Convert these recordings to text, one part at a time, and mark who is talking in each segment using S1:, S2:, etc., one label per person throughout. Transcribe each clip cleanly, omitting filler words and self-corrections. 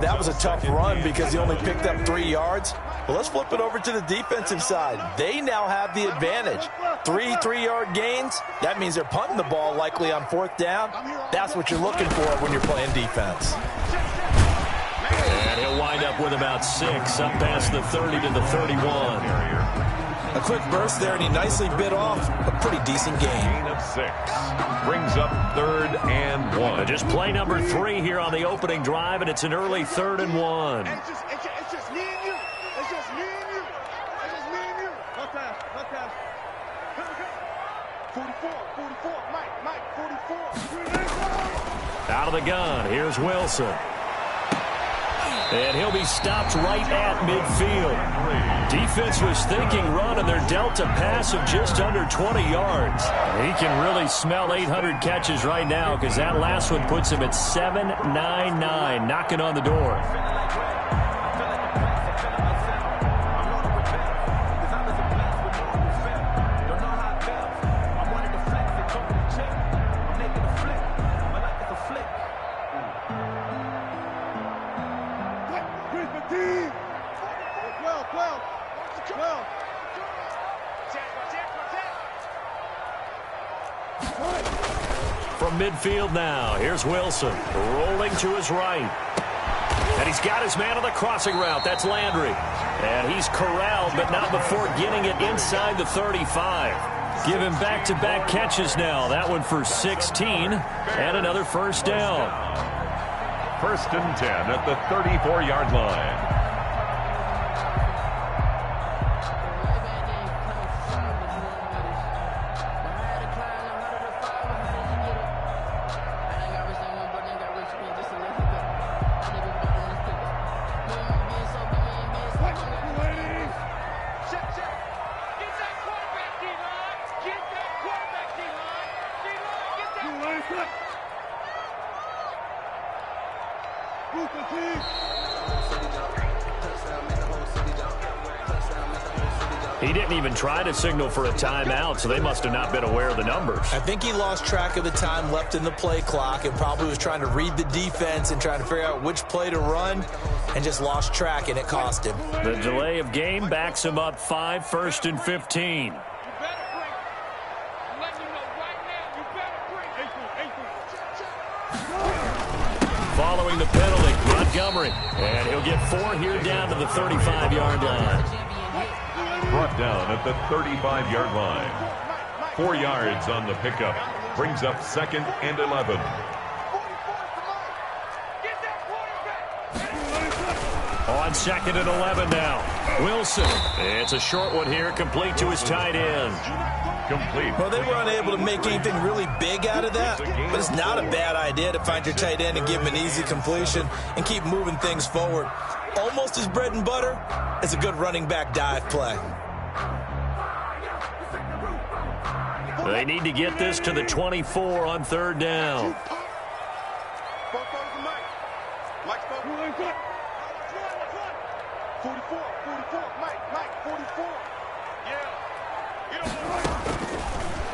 S1: That was a tough run because he only picked up 3 yards. Well, let's flip it over to the defensive side. They now have the advantage. 3 3-yard gains. That means they're punting the ball likely on 4th down. That's what you're looking for when you're playing defense.
S2: And he'll wind up with about 6 up past the 30 to the 31.
S1: A quick burst there, and he nicely bit off a pretty decent gain.
S3: Gain of 6. Brings up 3rd and 1.
S2: Just play number 3 here on the opening drive, and it's an early 3rd and 1.
S4: It's just me and you. It's just me and you. It's just me and you. No pass. 44, Mike, 44.
S2: Out of the gun, here's Wilson. And he'll be stopped right at midfield. Defense was thinking run, and they're dealt a pass of just under 20 yards. He can really smell 800 catches right now because that last one puts him at 799, knocking on the door. From midfield now, here's Wilson, rolling to his right. And he's got his man on the crossing route. That's Landry. And he's corralled, but not before getting it inside the 35. Give him back-to-back catches now. That one for 16, and another 1st down.
S3: 1st and 10 at the 34-yard line.
S2: He didn't even try to signal for a timeout, so they must have not been aware of the numbers.
S1: I think he lost track of the time left in the play clock and probably was trying to read the defense and trying to figure out which play to run and just lost track, and it cost him.
S2: The delay of game backs him up 5, 1st and 15. Following the penalty, Montgomery. And he'll get 4 here down to the 35-yard line.
S3: Brought down at the 35-yard line. 4 yards on the pickup. Brings up 2nd and 11.
S2: On 2nd and 11 now. Wilson. It's a short one here, complete to his tight end.
S3: Complete.
S1: Well, they were unable to make anything really big out of that, but it's not a bad idea to find your tight end and give him an easy completion and keep moving things forward. Almost his bread and butter is a good running back dive play.
S2: They need to get this to the 24 on 3rd down.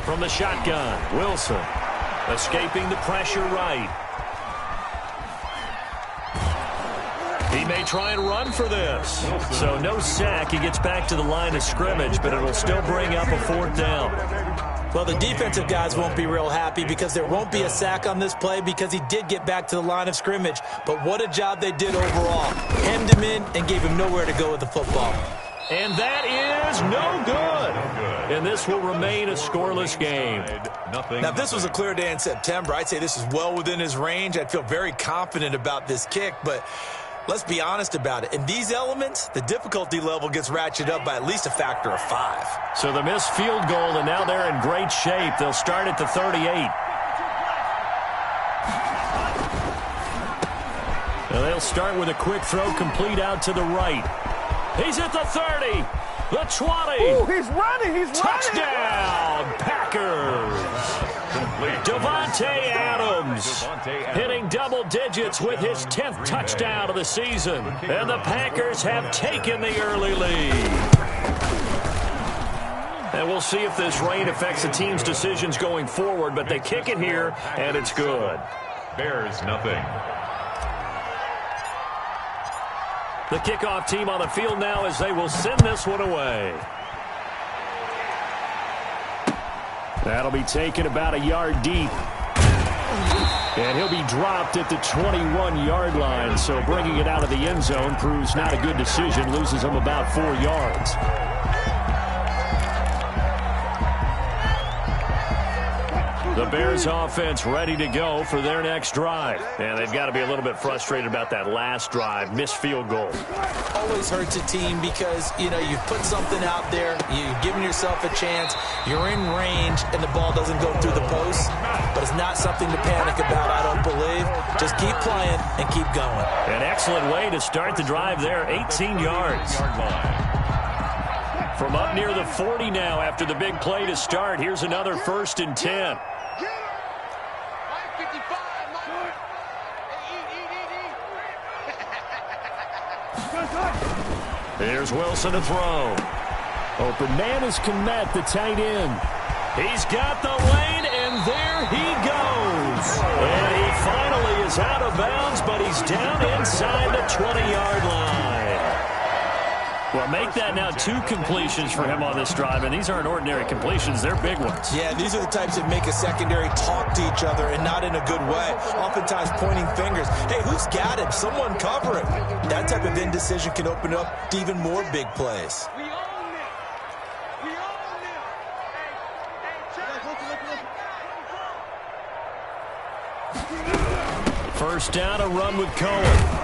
S2: From the shotgun, Wilson escaping the pressure right. He may try and run for this. So no sack. He gets back to the line of scrimmage, but it'll still bring up a 4th down.
S1: Well, the defensive guys won't be real happy because there won't be a sack on this play because he did get back to the line of scrimmage. But what a job they did overall. Hemmed him in and gave him nowhere to go with the football.
S2: And that is no good. And this will remain a scoreless game.
S1: Now, if this was a clear day in September, I'd say this is well within his range. I'd feel very confident about this kick, but let's be honest about it. In these elements, the difficulty level gets ratcheted up by at least a factor of 5.
S2: So the missed field goal, and now they're in great shape. They'll start at the 38. Now they'll start with a quick throw complete out to the right. He's at the 30, the 20.
S4: Ooh, he's running.
S2: Touchdown, Packers. Davante Adams hitting double digits with his 10th touchdown of the season. And the Packers have taken the early lead. And we'll see if this rain affects the team's decisions going forward, but they kick it here, and it's good.
S3: Bears nothing.
S2: The kickoff team on the field now as they will send this one away. That'll be taken about a yard deep. And he'll be dropped at the 21-yard line. So bringing it out of the end zone proves not a good decision. Loses him about 4 yards. The Bears offense ready to go for their next drive. And they've got to be a little bit frustrated about that last drive. Missed field goal.
S1: Always hurts a team because, you know, you've put something out there. You've given yourself a chance. You're in range, and the ball doesn't go through the post. But it's not something to panic about, I don't believe. Just keep playing and keep going.
S2: An excellent way to start the drive there. 18 yards. From up near the 40 now after the big play to start. Here's another 1st and 10. Here's Wilson to throw. Open man is Kmet, the tight end. He's got the lane, and there he goes. And he finally is out of bounds, but he's down inside the 20-yard line. Well, make that now 2 completions for him on this drive, and these aren't ordinary completions. They're big ones.
S1: Yeah, these are the types that make a secondary talk to each other and not in a good way. Oftentimes pointing fingers. Hey, who's got him? Someone cover him. That type of indecision can open up to even more big plays.
S4: We own it. We own it. Hey,
S2: First down, a run with Cohen.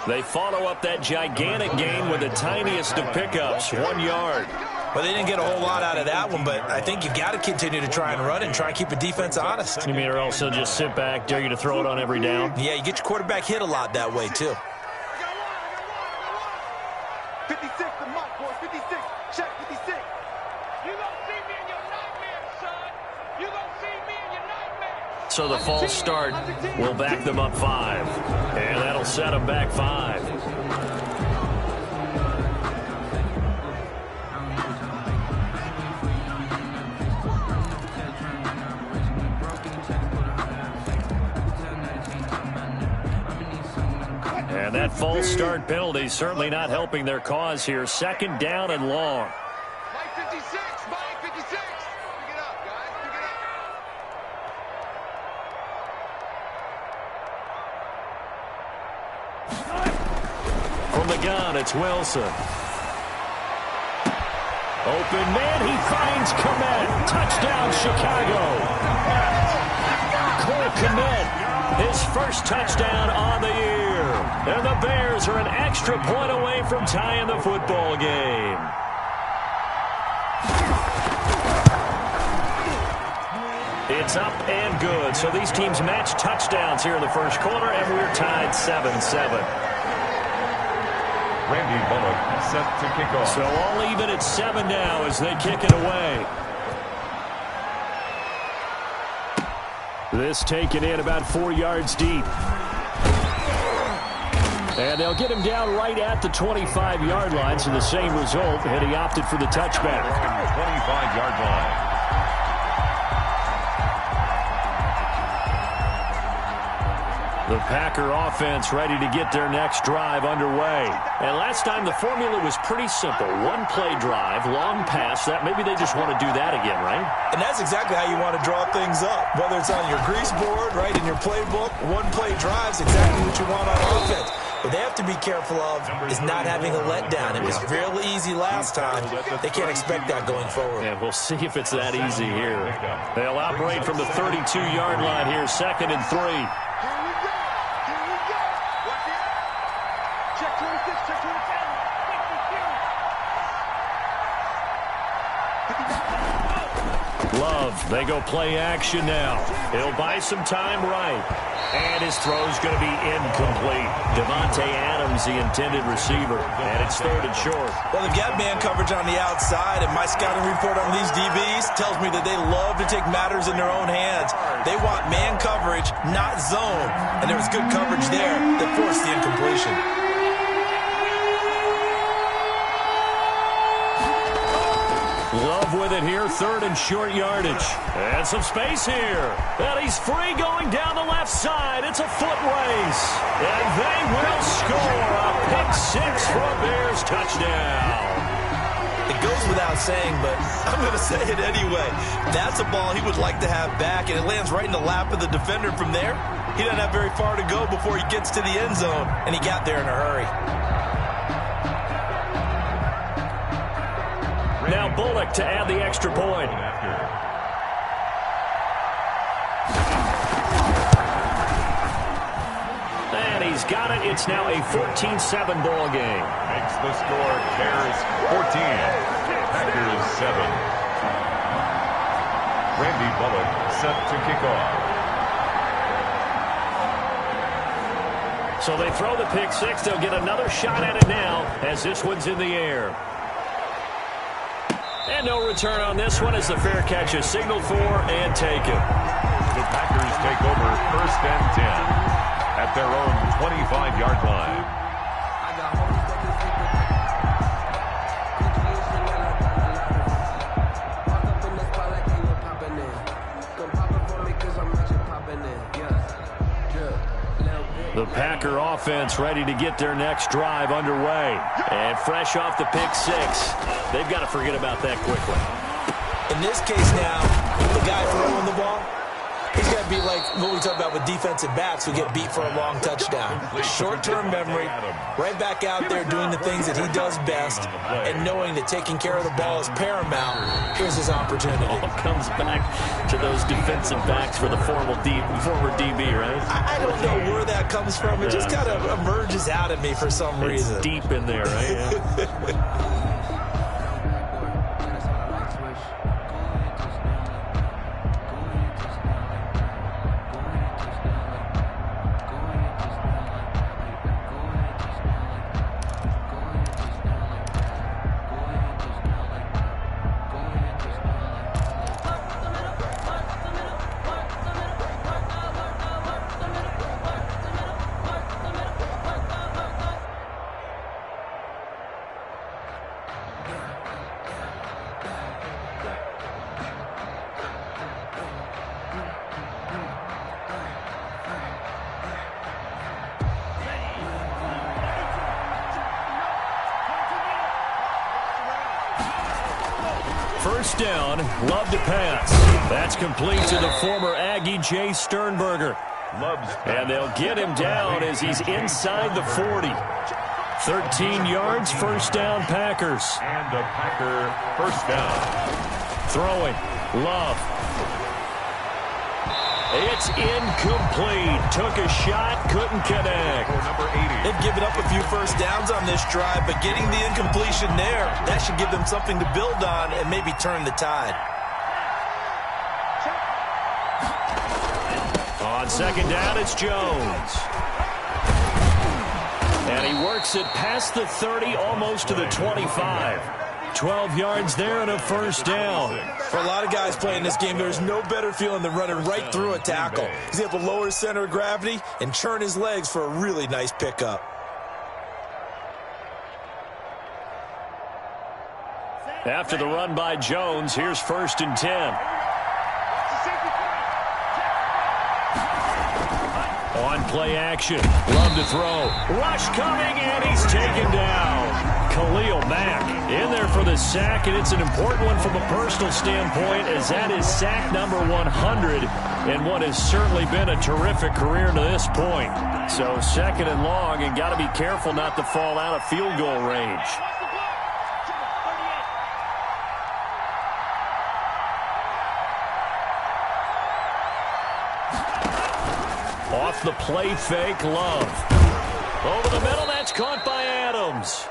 S2: They follow up that gigantic gain with the tiniest of pickups, 1 yard.
S1: Well, they didn't get a whole lot out of that one, but I think you got to continue to try and run and try and keep a defense honest.
S2: You mean or also just sit back, dare you to throw it on every down?
S1: Yeah, you get your quarterback hit a lot that way, too.
S4: 56 the mark, boys. 56. Check 56. You gonna see me in your nightmare, son. You gonna see me in your nightmare.
S2: So the false start will back them up 5. And that'll set them back 5. And that false start penalty certainly not helping their cause here. 2nd down and long.
S4: Mike 56. Mike 56. Pick it up, guys. Pick it up.
S2: From the gun, it's Wilson. Open man, he finds Kmet. Touchdown, Chicago. Cole Kmet, his first touchdown on the year. And the Bears are an extra point away from tying the football game. It's up and good. So these teams match touchdowns here in the first quarter, and we're tied 7-7.
S3: Randy Bullock set to kick off.
S2: So all even at 7 now as they kick it away. This taken in about 4 yards deep. And they'll get him down right at the 25-yard line, so the same result, and he opted for the touchback.
S3: 25-yard line.
S2: The Packer offense ready to get their next drive underway. And last time the formula was pretty simple. 1-play drive, long pass. That maybe they just want to do that again, right?
S1: And that's exactly how you want to draw things up. Whether it's on your grease board, right, in your playbook, 1-play drive's exactly what you want on offense. What they have to be careful of is not having a letdown. It was real easy last time. They can't expect that going forward.
S2: And we'll see if it's that easy here. They'll operate from the 32-yard line here, 2nd and 3.
S4: Check 26. Check 27.
S2: Love, they go play action now. He'll buy some time right. And his throw's going to be incomplete. Devontae Adams, the intended receiver. And it's 3rd and short.
S1: Well, they've got man coverage on the outside, and my scouting report on these DBs tells me that they love to take matters in their own hands. They want man coverage, not zone. And there was good coverage there that forced the incompletion.
S2: Love drive with it here, third and short yardage. And some space here. And he's free going down the left side. It's a foot race. And they will score a pick six for a Bears touchdown.
S1: It goes without saying, but I'm going to say it anyway. That's a ball he would like to have back, and it lands right in the lap of the defender from there. He doesn't have very far to go before he gets to the end zone, and he got there in a hurry.
S2: Now Bullock to add the extra point. And he's got it. It's now a 14-7 ball game.
S3: Makes the score Bears 14, Packers 7. Randy Bullock set to kick off.
S2: So they throw the pick six. They'll get another shot at it now as this one's in the air. And no return on this one as the fair catch is signaled for and taken.
S3: The Packers take over first and 10 at their own 25-yard line.
S2: The Packer offense ready to get their next drive underway. And fresh off the pick six, they've got to forget about that quickly.
S1: In this case now, the guy throwing the ball, he's got to be like what we talk about with defensive backs who get beat for a long touchdown. Short-term memory, right back out there doing the things that he does best, and knowing that taking care of the ball is paramount. Here's his opportunity.
S2: All comes back to those defensive backs for the former DB, right?
S1: I don't know where that comes from. It just kind of emerges out of me for some reason.
S2: It's deep in there, right? Yeah. First down, Love to pass. That's complete to the former Aggie, Jay Sternberger. And they'll get him down as he's inside the 40. 13 yards, first down, Packers.
S3: And a Packer first down.
S2: Throwing, Love. It's incomplete. Took a shot, couldn't connect.
S3: Number 80.
S1: They've given up a few first downs on this drive, but getting the incompletion there, that should give them something to build on and maybe turn the tide.
S2: On second down, it's Jones. And he works it past the 30, almost to the 25. 12 yards there and a first down.
S1: For a lot of guys playing this game, there's no better feeling than running right through a tackle. He's able to lower his center of gravity and churn his legs for a really nice pickup.
S2: After the run by Jones, here's first and 10. On play action, Love to throw. Rush coming, and he's taken down. Khalil Mack in there for the sack, and it's an important one from a personal standpoint, as that is sack number 100 in what has certainly been a terrific career to this point. So second and long, and got to be careful not to fall out of field goal range. Off the play fake, Love. Over the middle, that's caught by Adams.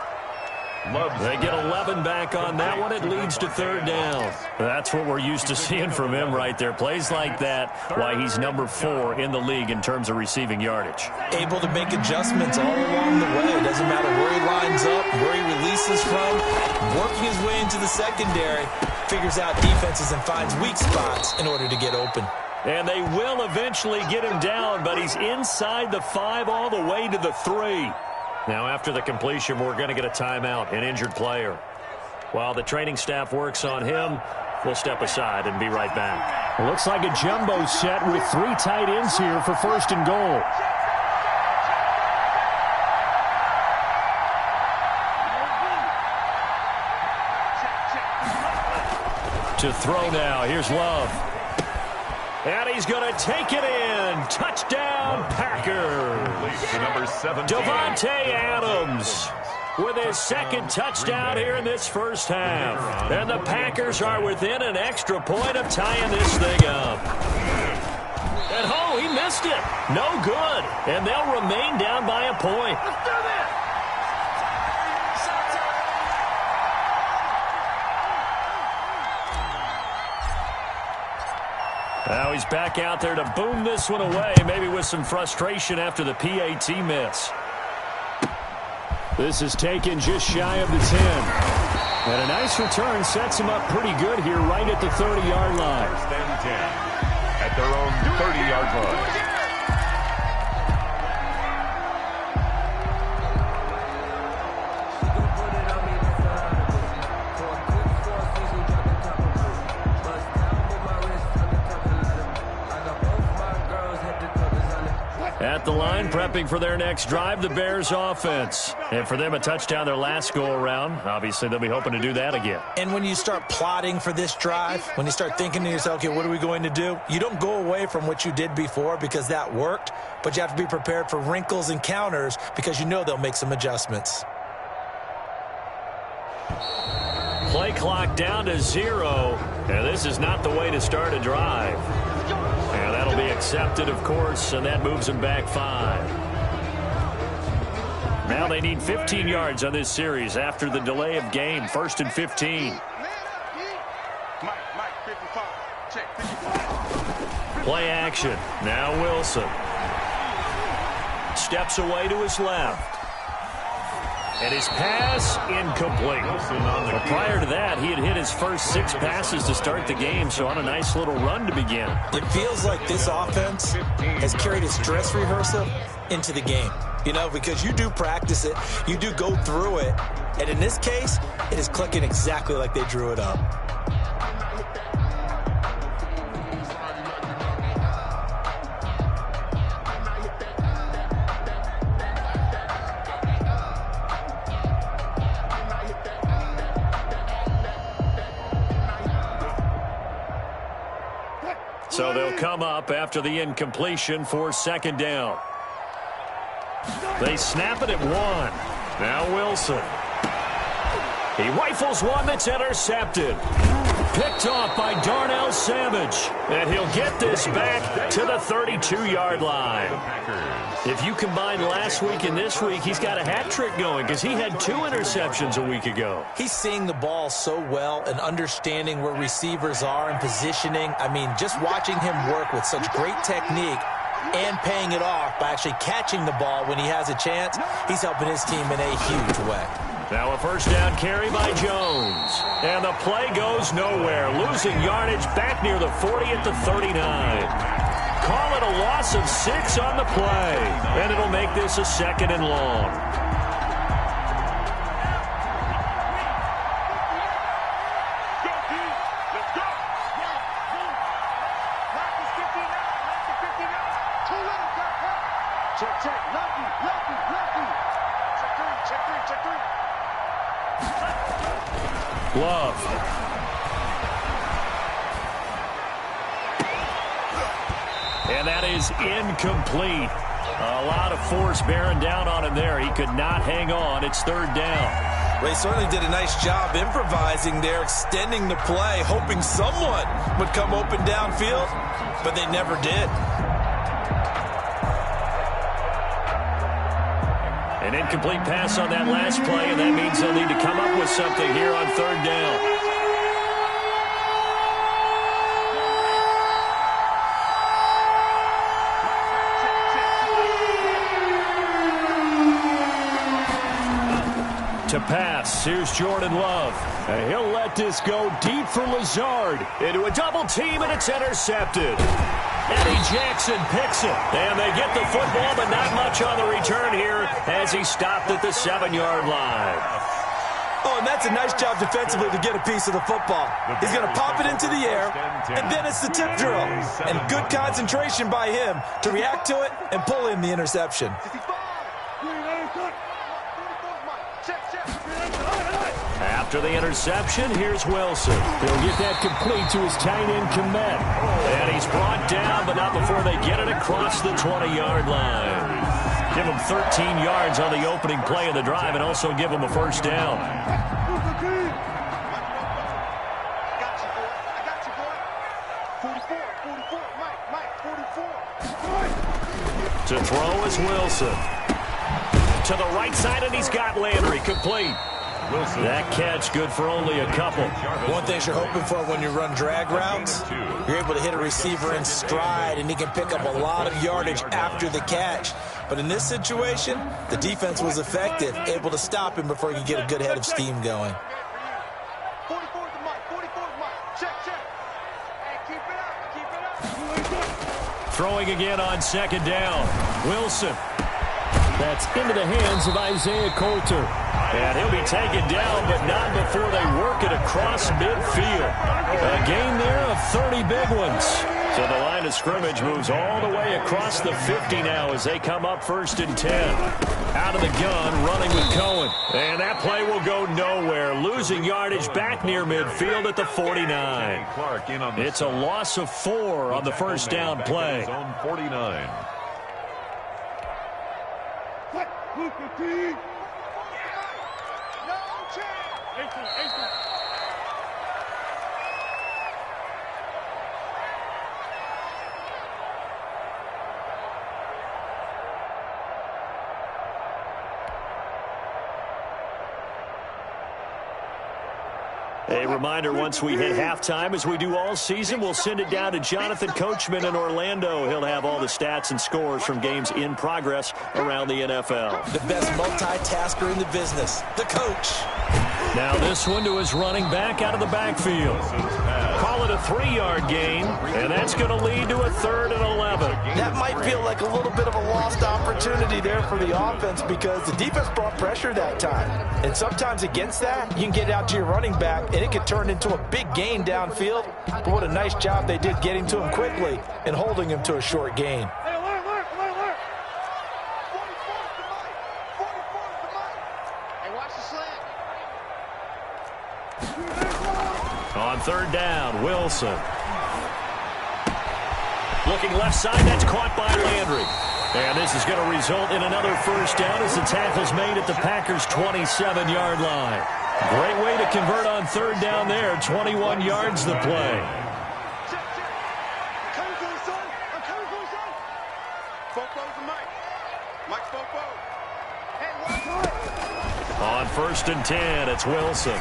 S2: They get 11 back on that one. It leads to third down. That's what we're used to seeing from him right there. Plays like that, why he's number 4 in the league in terms of receiving yardage.
S1: Able to make adjustments all along the way. It doesn't matter where he lines up, where he releases from. Working his way into the secondary, figures out defenses and finds weak spots in order to get open.
S2: And they will eventually get him down, but he's inside the 5 all the way to the 3. Now, after the completion, we're going to get a timeout, an injured player. While the training staff works on him, we'll step aside and be right back.
S5: It looks like a jumbo set with 3 tight ends here for 1st and goal.
S2: To throw now, here's Love. And he's going to take it in. Touchdown, Packers.
S3: Number 17.
S2: Davante Adams with his 2nd touchdown here in this first half. And the Packers are within an extra point of tying this thing up. And oh, he missed it. No good. And they'll remain down by a point.
S4: Let's do this.
S2: Now he's back out there to boom this one away, maybe with some frustration after the PAT miss.
S5: This is taken just shy of the 10. And a nice return sets him up pretty good here right at the 30-yard line.
S3: 1st and 10 at their own 30-yard line.
S2: At the line, prepping for their next drive, the Bears offense. And for them, a touchdown their last go-around. Obviously, they'll be hoping to do that again.
S1: And when you start plotting for this drive, when you start thinking to yourself, okay, what are we going to do? You don't go away from what you did before because that worked, but you have to be prepared for wrinkles and counters because you know they'll make some adjustments.
S2: Play clock down to 0. And this is not the way to start a drive. And that'll be accepted, of course, and that moves them back 5. Now they need 15 yards on this series after the delay of game. 1st and 15. Play action. Now Wilson. Steps away to his left. And his pass incomplete. But prior to that, he had hit his first 6 passes to start the game, so on a nice little run to begin.
S1: It feels like this offense has carried its dress rehearsal into the game. You know, because you do practice it, you do go through it, and in this case, it is clicking exactly like they drew it up.
S2: So they'll come up after the incompletion for 2nd down. They snap it at 1. Now Wilson. He rifles one that's intercepted. Picked off by Darnell Savage. And he'll get this back to the 32-yard line. If you combine last week and this week, he's got a hat trick going because he had 2 interceptions a week ago.
S1: He's seeing the ball so well and understanding where receivers are and positioning. I mean, just watching him work with such great technique and paying it off by actually catching the ball when he has a chance, he's helping his team in a huge way.
S2: Now a 1st down carry by Jones. And the play goes nowhere. Losing yardage back near the 40 at the 39. Call it a loss of 6 on the play. And it'll make this a 2nd and long. Love. And that is incomplete. A lot of force bearing down on him there. He could not hang on. It's 3rd down.
S1: They certainly did a nice job improvising there, extending the play, hoping someone would come open downfield, but they never did.
S2: An incomplete pass on that last play, and that means they'll need to come up with something here on 3rd down. To pass, here's Jordan Love. And he'll let this go deep for Lazard. Into a double team, and it's intercepted. Eddie Jackson picks it. And they get the football, but not much on the return here as he stopped at the 7-yard line.
S1: Oh, and that's a nice job defensively to get a piece of the football. He's going to pop it into the air, and then it's the tip drill. And good concentration by him to react to it and pull in the interception.
S2: After the interception, here's Wilson.
S5: He'll get that complete to his tight end, Komet.
S2: And he's brought down, but not before they get it across the 20-yard line. Give him 13 yards on the opening play of the drive and also give him a first down. To throw is Wilson. To the right side, and he's got Landry complete. Wilson. That catch good for only a couple.
S1: One thing you're hoping for when you run drag routes, you're able to hit a receiver in stride, and he can pick up a lot of yardage after the catch. But in this situation, the defense was effective, able to stop him before he could get a good head of steam going.
S4: 44 is the mic. 44 is the mic. Check. Hey, keep it up.
S2: Throwing again on second down. Wilson.
S5: That's into the hands of Isaiah Coulter.
S2: And he'll be taken down, but not before they work it across midfield. A gain there of 30 big ones. So the line of scrimmage moves all the way across the 50 now as they come up 1st and 10. Out of the gun, running with Cohen. And that play will go nowhere. Losing yardage back near midfield at the 49. It's a loss of 4 on the first down play.
S3: Zone 49.
S2: A reminder, once we hit halftime, as we do all season, we'll send it down to Jonathan Coachman in Orlando. He'll have all the stats and scores from games in progress around the NFL.
S1: The best multitasker in the business, the coach.
S2: Now this one to his running back out of the backfield. Call it a 3-yard gain, and that's going to lead to a 3rd and 11.
S1: That might feel like a little bit of a lost opportunity there for the offense because the defense brought pressure that time. And sometimes against that, you can get out to your running back, and it could turn into a big gain downfield. But what a nice job they did getting to him quickly and holding him to a short gain.
S4: Hey, alert. 44 is the mic. 44 is the mic. Hey, watch the slant.
S2: On 3rd down, Wilson. Looking left side, that's caught by Landry. And this is going to result in another first down as the tackle's made at the Packers' 27-yard line. Great way to convert on 3rd down there. 21 yards the play.
S4: Check. I'm coming for you, son. Fofo's the mic. Mike's Fofo. Hey, watch.
S2: On 1st and 10, it's Wilson.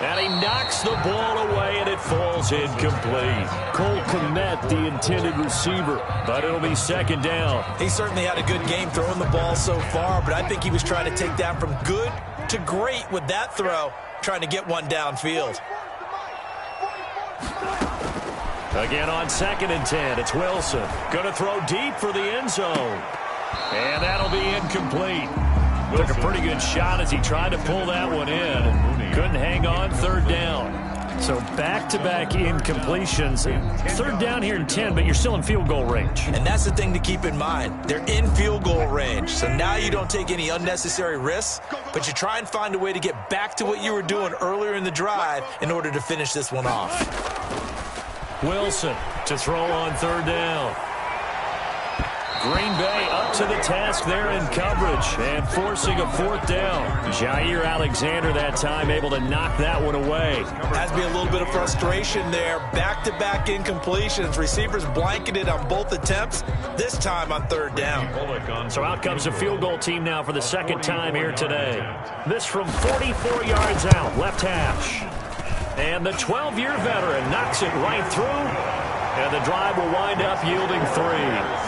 S2: And he knocks the ball away, and it falls incomplete.
S5: Cole Komet, the intended receiver.
S2: But it'll be 2nd down.
S1: He certainly had a good game throwing the ball so far, but I think he was trying to take that from good to great with that throw, trying to get one downfield.
S2: Again on 2nd and 10, it's Wilson. Going to throw deep for the end zone. And that'll be incomplete. Took a pretty good shot as he tried to pull that one in. Couldn't hang on 3rd down.
S5: So back-to-back incompletions. 3rd down here in 10, but you're still in field goal range.
S1: And that's the thing to keep in mind. They're in field goal range. So now you don't take any unnecessary risks, but you try and find a way to get back to what you were doing earlier in the drive in order to finish this one off.
S2: Wilson to throw on 3rd down. Green Bay up to the task there in coverage and forcing a 4th down. Jair Alexander that time able to knock that one away.
S1: Has to be a little bit of frustration there. Back-to-back incompletions. Receivers blanketed on both attempts, this time on 3rd down.
S2: So out comes a field goal team now for the 2nd time here today. This from 44 yards out, left hash. And the 12-year veteran knocks it right through. And the drive will wind up yielding 3.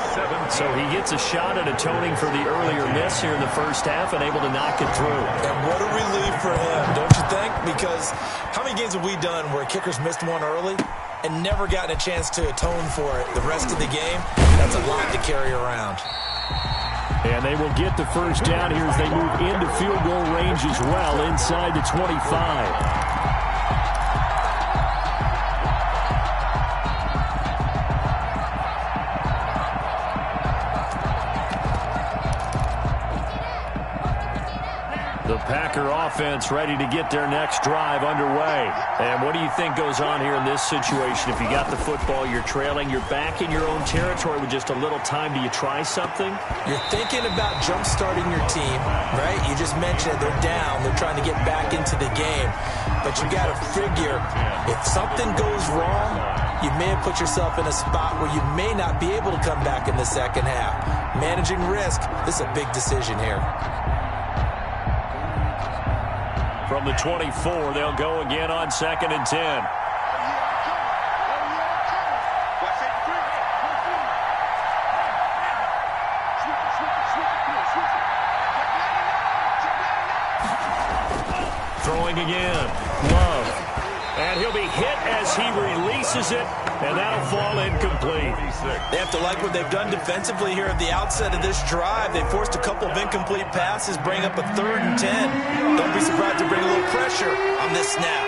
S2: So he gets a shot at atoning for the earlier miss here in the first half and able to knock it through.
S1: And what a relief for him, don't you think? Because how many games have we done where kickers missed one early and never gotten a chance to atone for it the rest of the game? That's a lot to carry around.
S5: And they will get the first down here as they move into field goal range as well, inside the 25. The Packer offense ready to get their next drive underway. And what do you think goes on here in this situation? If you got the football, you're trailing, you're back in your own territory with just a little time. Do you try something?
S1: You're thinking about jump-starting your team, right? You just mentioned it. They're down. They're trying to get back into the game. But you got to figure, if something goes wrong, you may have put yourself in a spot where you may not be able to come back in the second half. Managing risk, this is a big decision here.
S5: From the 24, they'll go again on 2nd and 10. Throwing again. Love. And he'll be hit as he releases it, and that'll fall incomplete.
S1: They have to like what they've done defensively here at the outset of this drive. They forced a couple of incomplete passes, bring up a 3rd and 10. Don't be surprised to bring a little pressure on this snap.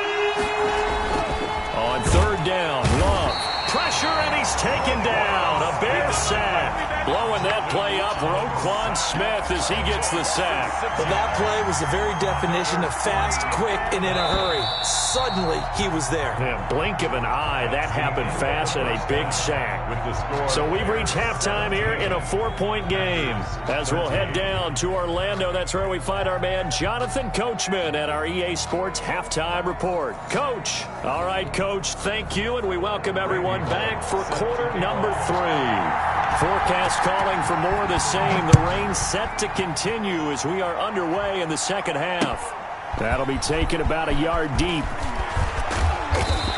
S5: On 3rd down, Love. Pressure, and he's taken down. A Bear sack. Blowing that play up, Roquan Smith as he gets the sack.
S1: Well, that play was the very definition of fast, quick, and in a hurry. Suddenly, he was there.
S5: Yeah, blink of an eye, that happened fast, and a big sack. So we've reached halftime here in a 4-point game. As we'll head down to Orlando, that's where we find our man Jonathan Coachman at our EA Sports Halftime Report. Coach. All right, Coach, thank you, and we welcome everyone back for quarter number 3. Forecast calling for more of the same. The rain set to continue as we are underway in the second half. That'll be taken about a yard deep.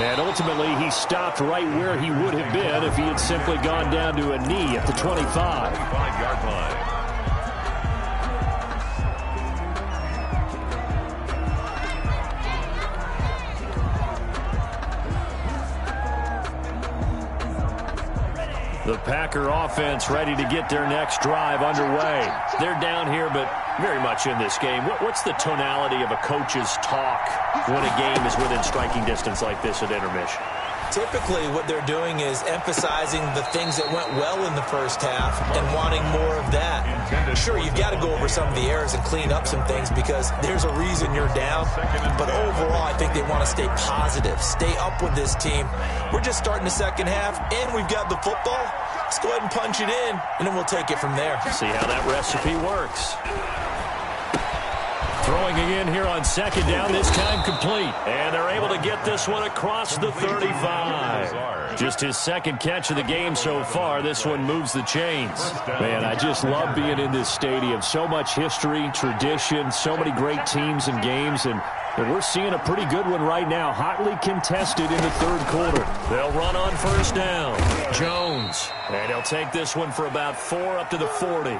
S5: And ultimately, he stopped right where he would have been if he had simply gone down to a knee at the 25.
S3: 5-yard line.
S5: The Packer offense ready to get their next drive underway. They're down here, but very much in this game. What's the tonality of a coach's talk when a game is within striking distance like this at intermission?
S1: Typically, what they're doing is emphasizing the things that went well in the first half and wanting more of that. Sure, you've got to go over some of the errors and clean up some things because there's a reason you're down. But overall, I think they want to stay positive, stay up with this team. We're just starting the second half, and we've got the football. Let's go ahead and punch it in, and then we'll take it from there.
S5: See how that recipe works. Throwing again here on 2nd down, this time complete. And they're able to get this one across the 35. Just his 2nd catch of the game so far. This one moves the chains. Man, I just love being in this stadium. So much history, tradition, so many great teams and games, and we're seeing a pretty good one right now, hotly contested in the 3rd quarter. They'll run on 1st down. Jones, and he'll take this one for about 4 up to the 40.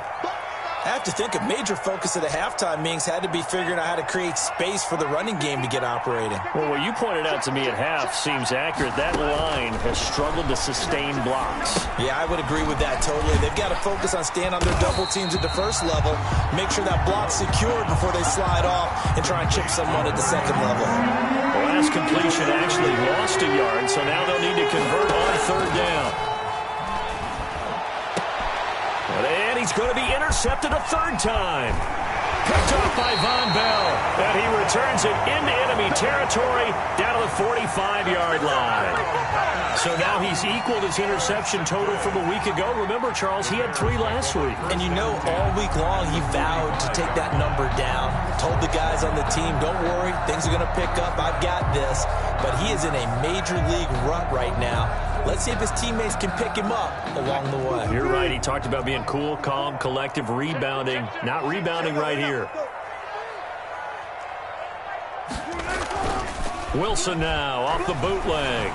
S1: I have to think a major focus of the halftime meetings had to be figuring out how to create space for the running game to get operating.
S5: Well, what you pointed out to me at half seems accurate. That line has struggled to sustain blocks.
S1: Yeah, I would agree with that totally. They've got to focus on staying on their double teams at the first level, make sure that block's secured before they slide off and try and chip someone at the second level.
S5: The last completion actually lost a yard, so now they'll need to convert on 3rd down. And he's going to be intercepted a 3rd time. Picked off by Von Bell. And he returns it into enemy territory down to the 45-yard line. So now he's equaled his interception total from a week ago. Remember, Charles, he had 3 last week.
S1: And you know, all week long he vowed to take that number down. Told the guys on the team, don't worry, things are going to pick up. I've got this. But he is in a major league rut right now. Let's see if his teammates can pick him up along the way.
S5: You're right. He talked about being cool, calm, collective, rebounding. Not rebounding right here. Wilson now off the bootleg.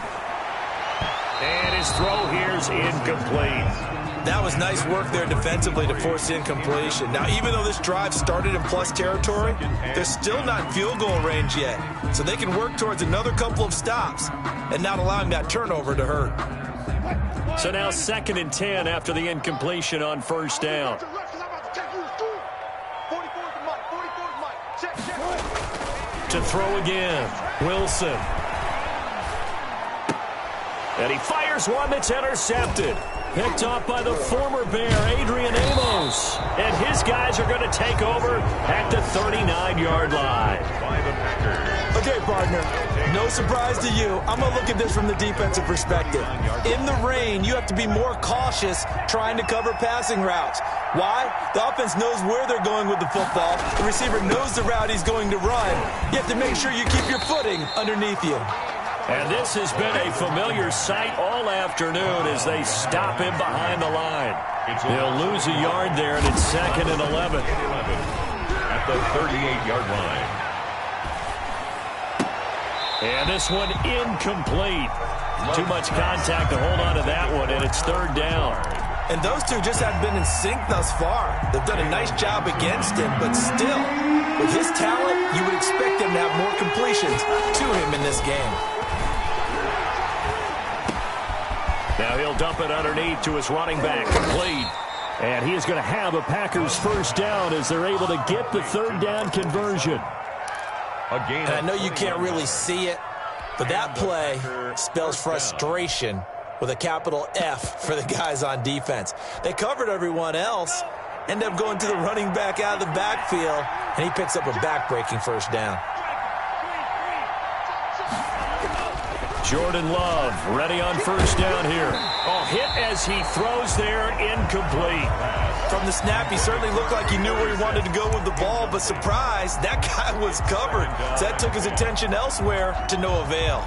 S5: And his throw here's incomplete.
S1: That was nice work there defensively to force incompletion. Now, even though this drive started in plus territory, they're still not in field goal range yet. So they can work towards another couple of stops and not allowing that turnover to hurt.
S5: So now 2nd and 10 after the incompletion on 1st down. to throw again. Wilson. And he fires one that's intercepted. Picked off by the former Bear, Adrian Amos. And his guys are going to take over at the 39-yard line.
S1: Okay, partner, no surprise to you. I'm going to look at this from the defensive perspective. In the rain, you have to be more cautious trying to cover passing routes. Why? The offense knows where they're going with the football. The receiver knows the route he's going to run. You have to make sure you keep your footing underneath you.
S5: And this has been a familiar sight all afternoon as they stop him behind the line. They'll lose a yard there, and it's 2nd and 11.
S3: At the 38-yard line.
S5: And this one incomplete. Too much contact to hold on to that one, and it's 3rd down.
S1: And those two just haven't been in sync thus far. They've done a nice job against him, but still, with his talent, you would expect him to have more completions to him in this game.
S5: Now he'll dump it underneath to his running back, complete. And he is going to have a Packers first down as they're able to get the 3rd down conversion.
S1: And I know you can't really see it, but that play spells frustration with a capital F for the guys on defense. They covered everyone else, end up going to the running back out of the backfield, and he picks up a back-breaking first down.
S5: Jordan Love ready on first down here. Oh, hit as he throws there, incomplete.
S1: From the snap, he certainly looked like he knew where he wanted to go with the ball, but surprise, that guy was covered. So that took his attention elsewhere to no avail.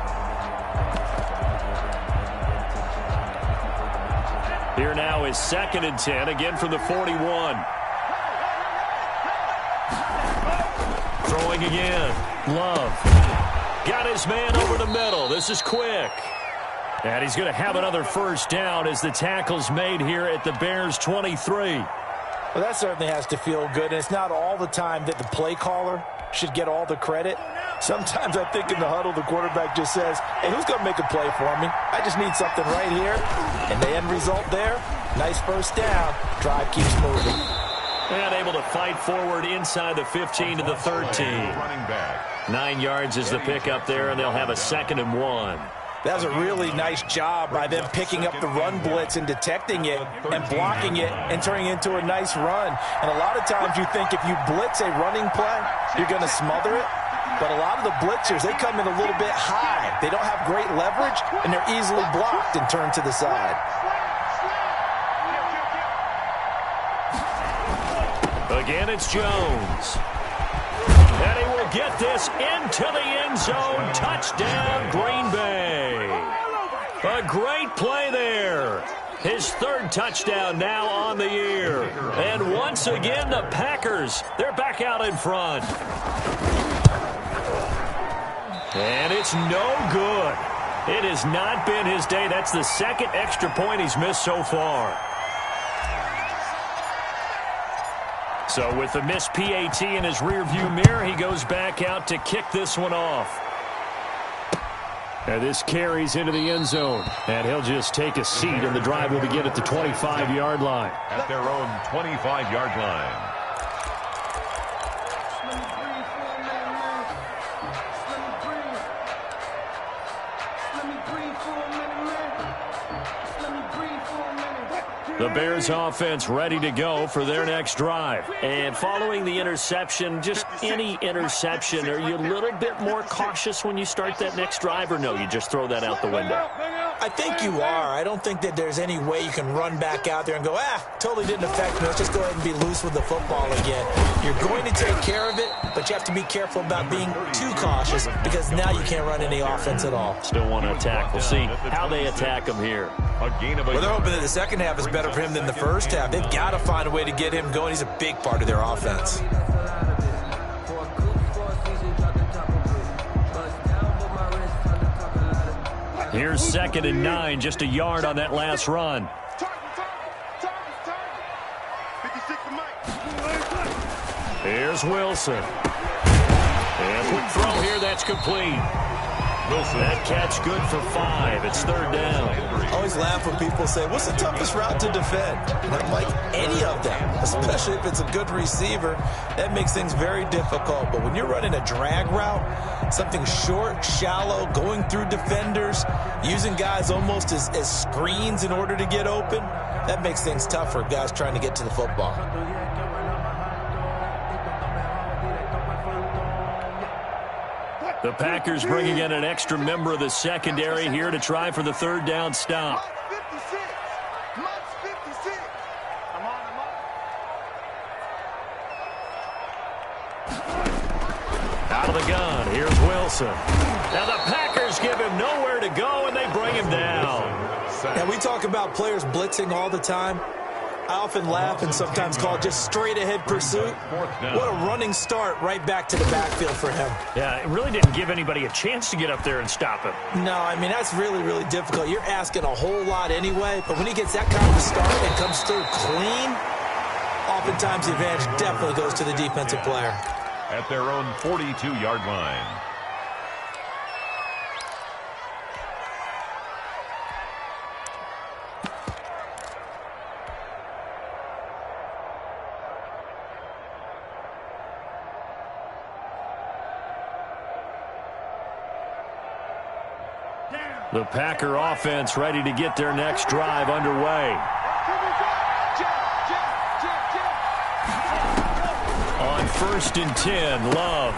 S5: Here now is 2nd and 10, again from the 41. Throwing again. Love. Got his man over the middle. This is quick. And he's going to have another first down as the tackle's made here at the Bears' 23.
S1: Well, that certainly has to feel good. And it's not all the time that the play caller should get all the credit. Sometimes I think in the huddle, the quarterback just says, hey, who's going to make a play for me? I just need something right here. And the end result there, nice first down. Drive keeps moving.
S5: And able to fight forward inside the 15 to the 13. 9 yards is the pickup there, and they'll have a 2nd and 1.
S1: That was a really nice job by them picking up the run blitz and detecting it and blocking it and turning it into a nice run. And a lot of times you think if you blitz a running play, you're going to smother it. But a lot of the blitzers, they come in a little bit high. They don't have great leverage, and they're easily blocked and turned to the side.
S5: Again, it's Jones. And he will get this into the end zone. Touchdown, Green Bay. A great play there. His 3rd touchdown now on the year. And once again, the Packers, they're back out in front. And it's no good. It has not been his day. That's the 2nd extra point he's missed so far. So with the missed PAT in his rearview mirror, he goes back out to kick this one off. And this carries into the end zone. And he'll just take a seat, and the drive will begin at the 25-yard line.
S3: At their own 25-yard line.
S5: The Bears offense ready to go for their next drive. And following the interception, just any interception, are you a little bit more cautious when you start that next drive, or no, you just throw that out the window?
S1: I think you are. I don't think that there's any way you can run back out there and go, totally didn't affect me. Let's just go ahead and be loose with the football again. You're going to take care of it, but you have to be careful about being too cautious because now you can't run any offense at all.
S5: Still want to attack. We'll see how they attack him here.
S1: Well, they're hoping that the second half is better for him than the first half. They've got to find a way to get him going. He's a big part of their offense.
S5: Here's 2nd and 9, just a yard on that last run. Here's Wilson. And quick throw here, that's complete.
S3: Wilson.
S5: That catch good for 5. It's third down.
S1: I always laugh when people say, what's the toughest route to defend? And I'm like, any of them, especially if it's a good receiver. That makes things very difficult. But when you're running a drag route, something short, shallow, going through defenders, using guys almost as screens in order to get open, that makes things tough for guys trying to get to the football.
S5: The Packers bringing in an extra member of the secondary here to try for the third down stop. Out of the gun, here's Wilson. Now the Packers give him nowhere to go, and they bring him down.
S1: Now, we talk about players blitzing all the time. I often laugh and sometimes call it just straight-ahead pursuit. What a running start right back to the backfield for him.
S5: Yeah, it really didn't give anybody a chance to get up there and stop him.
S1: No, I mean, that's really, really difficult. You're asking a whole lot anyway, but when he gets that kind of a start and comes through clean, oftentimes the advantage definitely goes to the defensive player.
S3: At their own 42-yard line.
S5: The Packer offense ready to get their next drive underway. On 1st and 10, Love.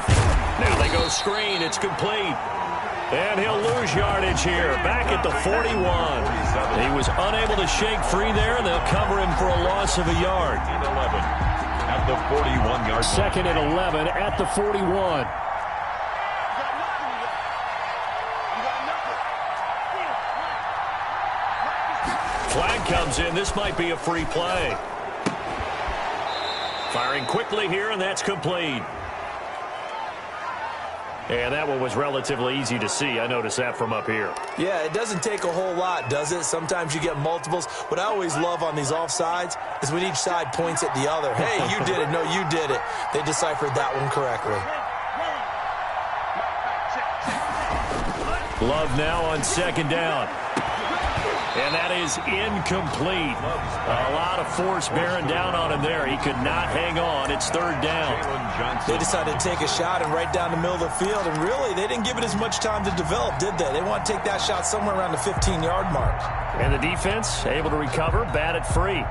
S5: Now they go screen. It's complete. And he'll lose yardage here. Back at the 41. He was unable to shake free there, and they'll cover him for a loss of a yard.
S3: 11 at the 41-yard line.
S5: 2nd and 11 at the 41. Flag comes in. This might be a free play. Firing quickly here, and that's complete. And that one was relatively easy to see. I noticed that from up here.
S1: Yeah, it doesn't take a whole lot, does it? Sometimes you get multiples. What I always love on these offsides is when each side points at the other. Hey, you did it. No, you did it. They deciphered that one correctly.
S5: Love now on 2nd down. And that is incomplete. A lot of force bearing down on him there. He could not hang on. It's 3rd down.
S1: They decided to take a shot and right down the middle of the field. And really, they didn't give it as much time to develop, did they? They want to take that shot somewhere around the 15-yard mark.
S5: And the defense able to recover, bat it free.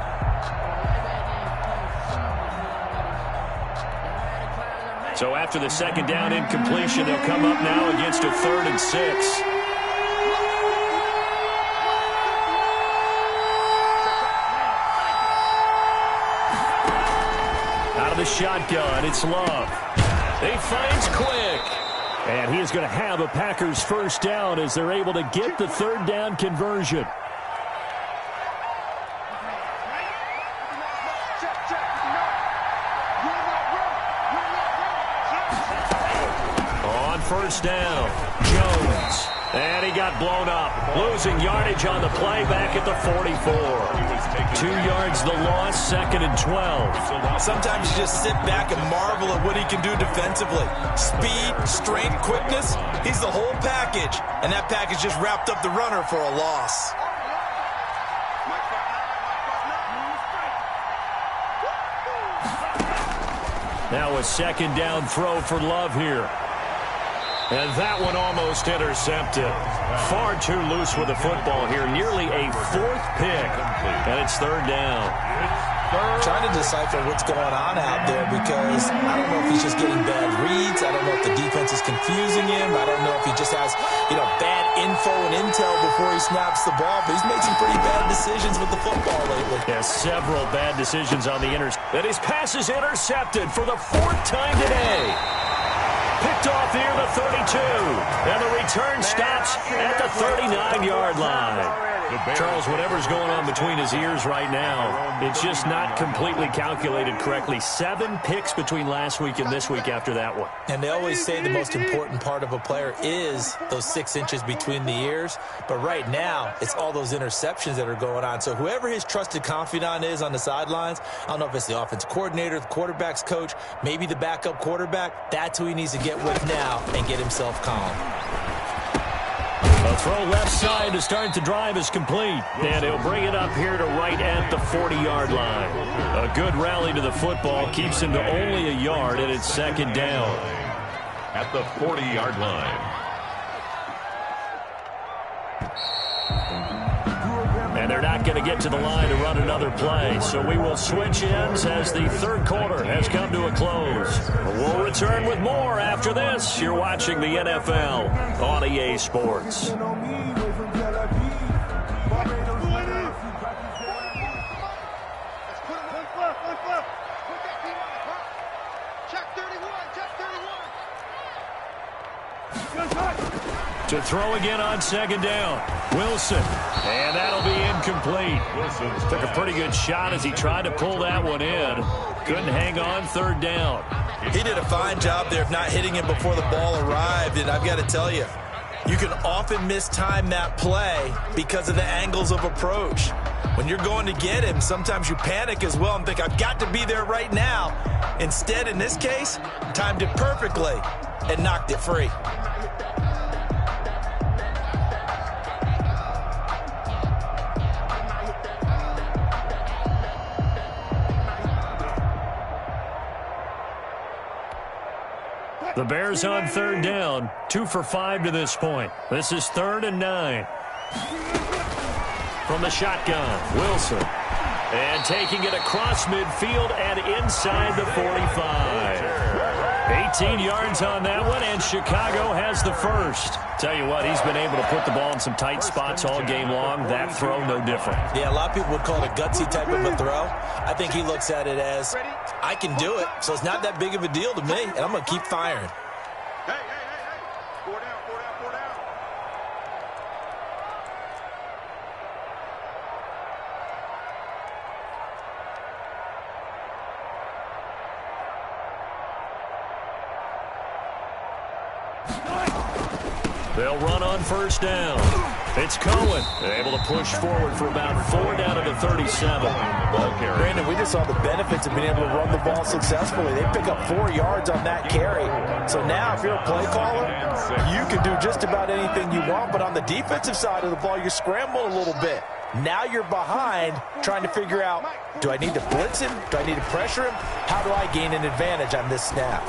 S5: So after the 2nd down incompletion, they'll come up now against a 3rd and 6. The shotgun, it's Love. He finds Quick. And he is going to have a Packers 1st down as they're able to get the 3rd down conversion. On 1st down, Jones. And he got blown up. Losing yardage on the play back at the 44. 2 yards the loss, 2nd and 12.
S1: Sometimes you just sit back and marvel at what he can do defensively. Speed, strength, quickness, he's the whole package. And that package just wrapped up the runner for a loss.
S5: Now a 2nd down throw for Love here. And that one almost intercepted. Far too loose with the football here. Nearly a 4th pick. And it's 3rd down.
S1: Trying to decipher what's going on out there because I don't know if he's just getting bad reads. I don't know if the defense is confusing him. I don't know if he just has, bad info and intel before he snaps the ball. But he's made some pretty bad decisions with the football lately.
S5: Yeah, several bad decisions on the that his pass is intercepted for the 4th time today. Picked off near the 32. And the return stops at the 39-yard line. Charles, whatever's going on between his ears right now, it's just not completely calculated correctly. 7 picks between last week and this week after that one.
S1: And they always say the most important part of a player is those 6 inches between the ears. But right now, it's all those interceptions that are going on. So whoever his trusted confidant is on the sidelines, I don't know if it's the offensive coordinator, the quarterback's coach, maybe the backup quarterback, that's who he needs to get with now and get himself calm.
S5: The throw left side to start the drive is complete. And he'll bring it up here to right at the 40-yard line. A good rally to the football keeps him to only a yard, and it's second down.
S3: At the 40-yard line.
S5: And they're not going to get to the line to run another play. So we will switch ends as the third quarter has come to a close. We'll return with more after this. You're watching the NFL on EA Sports. To throw again on second down. Wilson. And that'll be incomplete. Wilson took a pretty good shot as he tried to pull that one in. Couldn't hang on third down.
S1: He did a fine job there of not hitting him before the ball arrived. And I've got to tell you, you can often mistime that play because of the angles of approach. When you're going to get him, sometimes you panic as well and think, I've got to be there right now. Instead, in this case, timed it perfectly and knocked it free.
S5: The Bears on third down, 2 for 5 to this point. This is 3rd and 9. From the shotgun, Wilson. And taking it across midfield and inside the 45. 18 yards on that one, and Chicago has the first. Tell you what, he's been able to put the ball in some tight spots all game long. That throw, no different.
S1: Yeah, a lot of people would call it a gutsy type of a throw. I think he looks at it as, I can do it, so it's not that big of a deal to me, and I'm going to keep firing.
S4: Hey. 4 down.
S5: They'll run on first down. It's Cohen, able to push forward for about 4 down to the 37.
S1: Brandon, we just saw the benefits of being able to run the ball successfully. They pick up 4 yards on that carry. So now if you're a play caller, you can do just about anything you want. But on the defensive side of the ball, you scramble a little bit. Now you're behind trying to figure out, do I need to blitz him? Do I need to pressure him? How do I gain an advantage on this snap?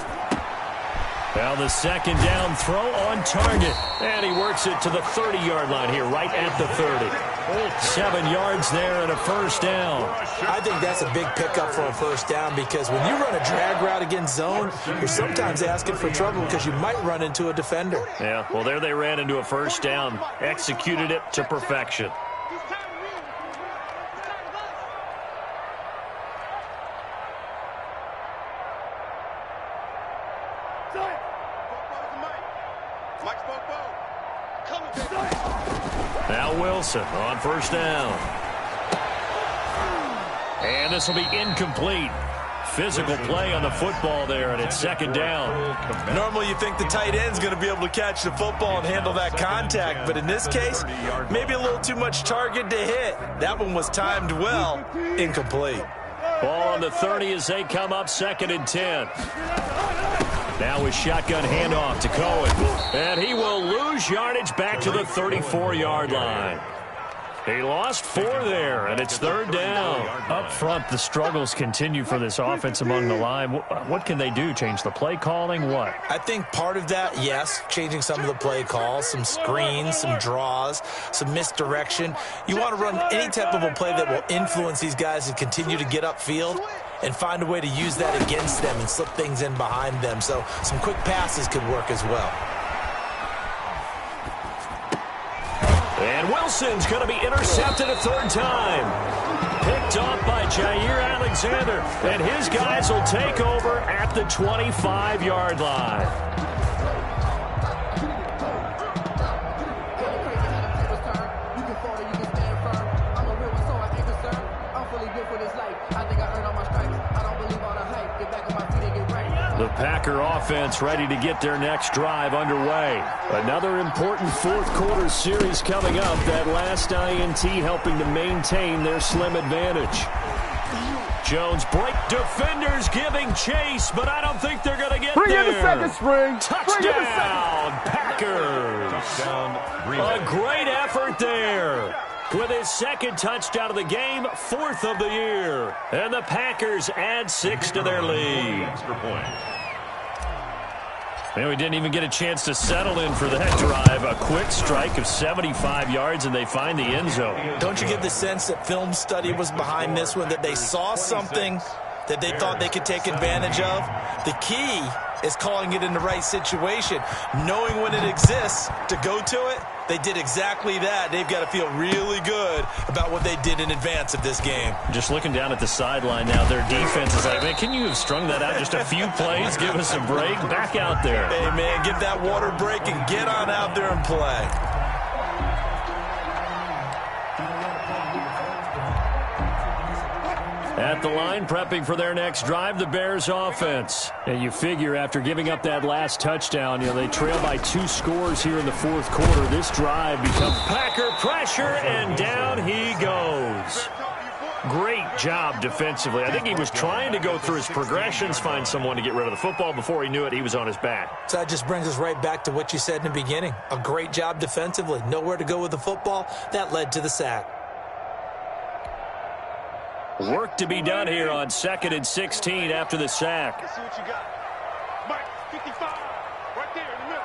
S5: Now the second down throw on target. And he works it to the 30-yard line here, right at the 30. 7 yards there and a first down.
S1: I think that's a big pickup for a first down because when you run a drag route against zone, you're sometimes asking for trouble because you might run into a defender.
S5: Yeah, well, there they ran into a first down. Executed it to perfection. Now Wilson on first down. And this will be incomplete. Physical play on the football there, and it's second down.
S1: Normally you think the tight end's going to be able to catch the football and handle that contact, but in this case, maybe a little too much target to hit. That one was timed well. Incomplete.
S5: Ball on the 30 as they come up 2nd and 10. Now with shotgun handoff to Cohen. And he will lose yardage back to the 34-yard line. He lost 4 there, and it's 3rd down. Up front, the struggles continue for this offense among the line. What can they do? Change the play calling? What?
S1: I think part of that, yes, changing some of the play calls, some screens, some draws, some misdirection. You want to run any type of a play that will influence these guys to continue to get upfield and find a way to use that against them and slip things in behind them. So some quick passes could work as well.
S5: And Wilson's going to be intercepted a 3rd time. Picked off by Jair Alexander. And his guys will take over at the 25-yard line. The Packer offense ready to get their next drive underway. Another important 4th quarter series coming up. That last INT helping to maintain their slim advantage. Jones break. Defenders giving chase, but I don't think they're going to get
S6: Bring
S5: there.
S6: in the second string.
S5: Touchdown, Packers. A great effort there. With his second touchdown of the game, 4th of the year. And the Packers add 6 to their lead.
S3: Extra point.
S5: And we didn't even get a chance to settle in for that drive. A quick strike of 75 yards, and they find the end zone.
S1: Don't you get the sense that film study was behind this one, that they saw something that they thought they could take advantage of? The key is calling it in the right situation, knowing when it exists to go to it. They did exactly that. They've got to feel really good about what they did in advance of this game.
S5: Just looking down at the sideline now, their defense is like, man, can you have strung that out just a few plays? Give us a break. Back out there.
S1: Hey, man, get that water break and get on out there and play.
S5: At the line, prepping for their next drive, the Bears offense. And you figure after giving up that last touchdown, they trail by 2 scores here in the 4th quarter. This drive becomes Packer pressure, and down he goes. Great job defensively. I think he was trying to go through his progressions, find someone to get rid of the football. Before he knew it, he was on his back.
S1: So that just brings us right back to what you said in the beginning. A great job defensively. Nowhere to go with the football. That led to the sack.
S5: Work to be done here on 2nd and 16 after the sack.
S4: Let's see what you got. Mike, 55. Right there in the middle.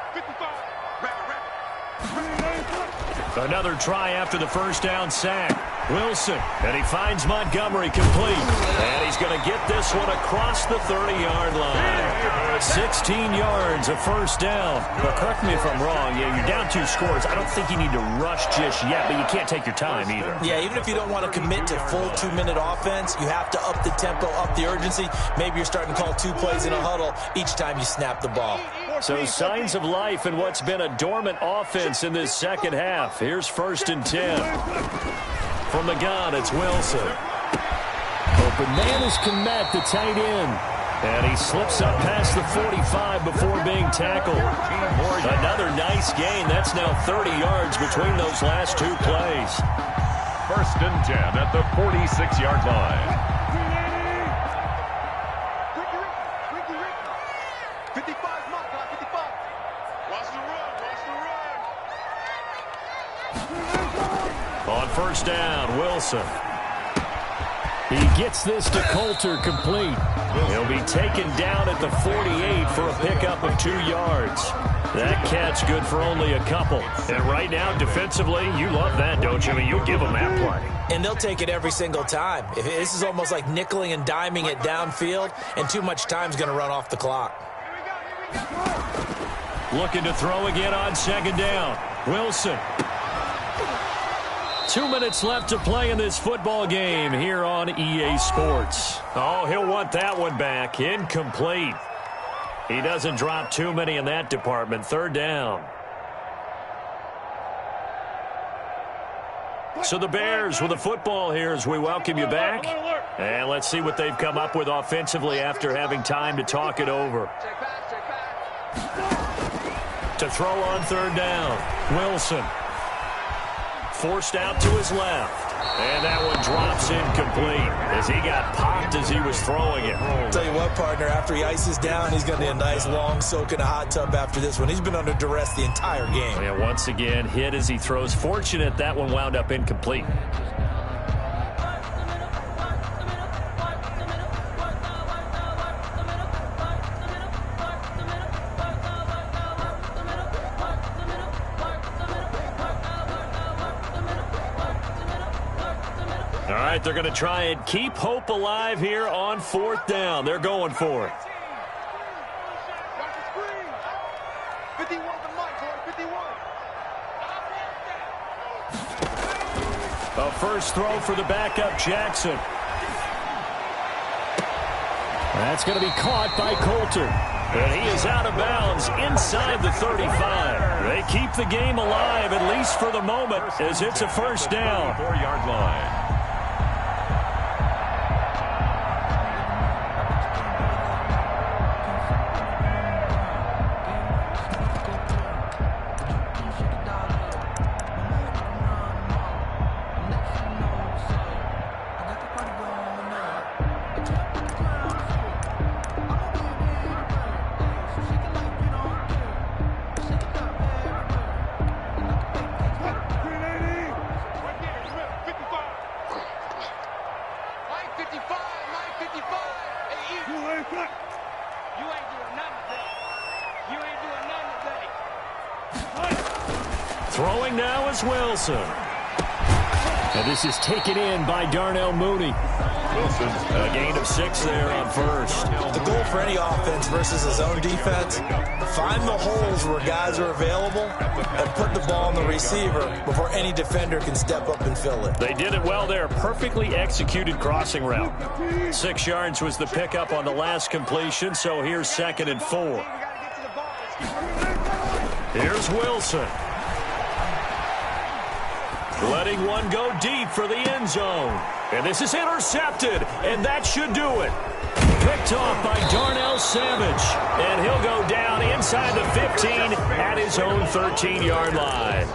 S4: 55.
S5: Another try after the first down sack. Wilson, and he finds Montgomery complete. And he's going to get this one across the 30-yard line. 16 yards, a first down. But correct me if I'm wrong, you're down 2 scores. I don't think you need to rush just yet, but you can't take your time either.
S1: Yeah, even if you don't want to commit to full 2-minute offense, you have to up the tempo, up the urgency. Maybe you're starting to call 2 plays in a huddle each time you snap the ball.
S5: So signs of life in what's been a dormant offense in this second half. Here's 1st and 10. From the gun, it's Wilson. Open man is Kmet, the tight end. And he slips up past the 45 before being tackled. Another nice gain. That's now 30 yards between those last 2 plays.
S3: 1st and 10 at the 46-yard line.
S4: 55's my guy, 55. Watch the run, watch the run.
S5: On 1st down, Wilson. He gets this to Coulter complete. He'll be taken down at the 48 for a pickup of 2 yards. That catch good for only a couple. And right now, defensively, you love that, don't you? I mean, you'll give them that play.
S1: And they'll take it every single time. This is almost like nickeling and diming it downfield, and too much time's going to run off the clock.
S5: Looking to throw again on 2nd down. Wilson. 2 minutes left to play in this football game here on EA Sports. Oh, he'll want that one back. Incomplete. He doesn't drop too many in that department. 3rd down. So the Bears with the football here as we welcome you back. And let's see what they've come up with offensively after having time to talk it over. To throw on 3rd down. Wilson. Forced out to his left. And that one drops incomplete as he got popped as he was throwing it.
S1: Tell you what, partner, after he ices down, he's going to need a nice long soak in a hot tub after this one. He's been under duress the entire game.
S5: And once again, hit as he throws. Fortunate that one wound up incomplete. All right, they're going to try and keep hope alive here on 4th down. They're going for it.
S4: Watch the screen. 51 the mic, boy, 51.
S5: A first throw for the backup, Jackson. That's going to be caught by Coulter. And he is out of bounds inside the 35. They keep the game alive, at least for the moment, as it's a first down.
S3: 4-yard line.
S4: You ain't doing nothing today. You ain't doing nothing today.
S5: Throwing now is Wilson. And this is taken in by Darnell Mooney.
S3: Wilson's
S5: A gain of 6 there on first.
S1: The goal for any offense versus his own defense, find the holes where guys are available and put the ball on the receiver before any defender can step up and fill it.
S5: They did it well there. Perfectly executed crossing route. 6 yards was the pickup on the last completion, so here's 2nd and 4. Here's Wilson. Letting one go deep for the end zone. And this is intercepted, and that should do it. Picked off by Darnell Savage. And he'll go down inside the 15 at his own 13-yard line.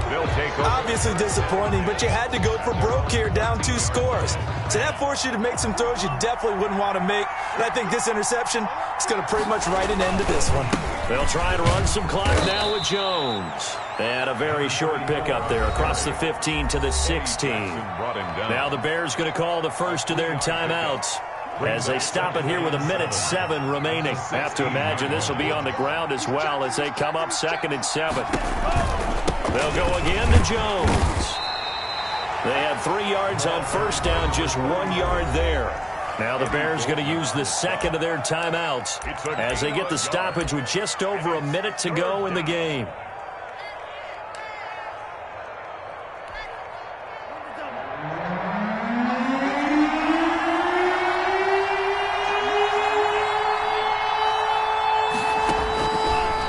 S3: They'll take over.
S1: Obviously disappointing, but you had to go for broke here, down 2 scores. So that forced you to make some throws you definitely wouldn't want to make. And I think this interception is going to pretty much write an end to this one.
S5: They'll try and run some clock now with Jones. And a very short pickup there across the 15 to the 16. Now the Bears going to call the first of their timeouts as they stop it here with 1:07 remaining. Have to imagine this will be on the ground as well as they come up 2nd and 7. They'll go again to Jones. They had 3 yards on first down, just 1 yard there. Now the Bears going to use the second of their timeouts as they get the stoppage with just over a minute to go in the game.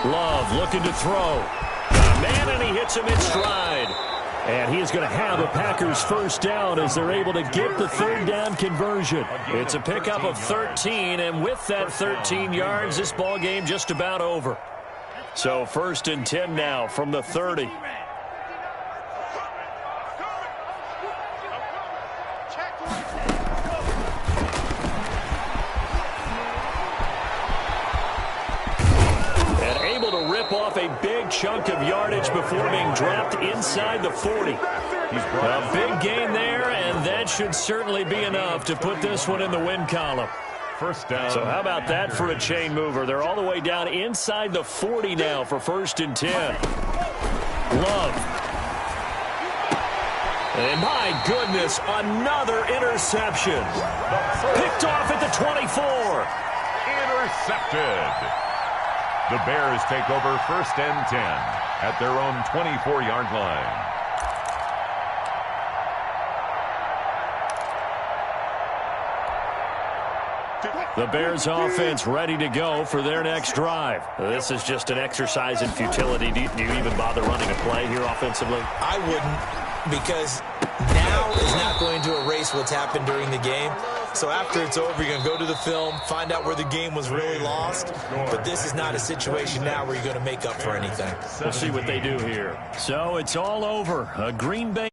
S5: Love looking to throw. Man, and he hits him in stride. And he is going to have a Packers first down as they're able to get the 3rd down conversion. It's a pickup of 13, and with that 13 yards, this ball game just about over. So 1st and 10 now from the 30. Off a big chunk of yardage before being dropped inside the 40. A big gain there, and that should certainly be enough to put this one in the win column.
S3: First down.
S5: So how about that for a chain mover? They're all the way down inside the 40 now for 1st and 10. Love. And my goodness, another interception. Picked off at the 24.
S3: Intercepted. The Bears take over 1st and 10 at their own 24-yard line.
S5: The Bears offense ready to go for their next drive. This is just an exercise in futility. Do you even bother running a play here offensively?
S1: I wouldn't, because now is not going to erase what's happened during the game. So after it's over, you're going to go to the film, find out where the game was really lost. But this is not a situation now where you're going to make up for anything.
S5: We'll see what they do here. So it's all over. A Green Bay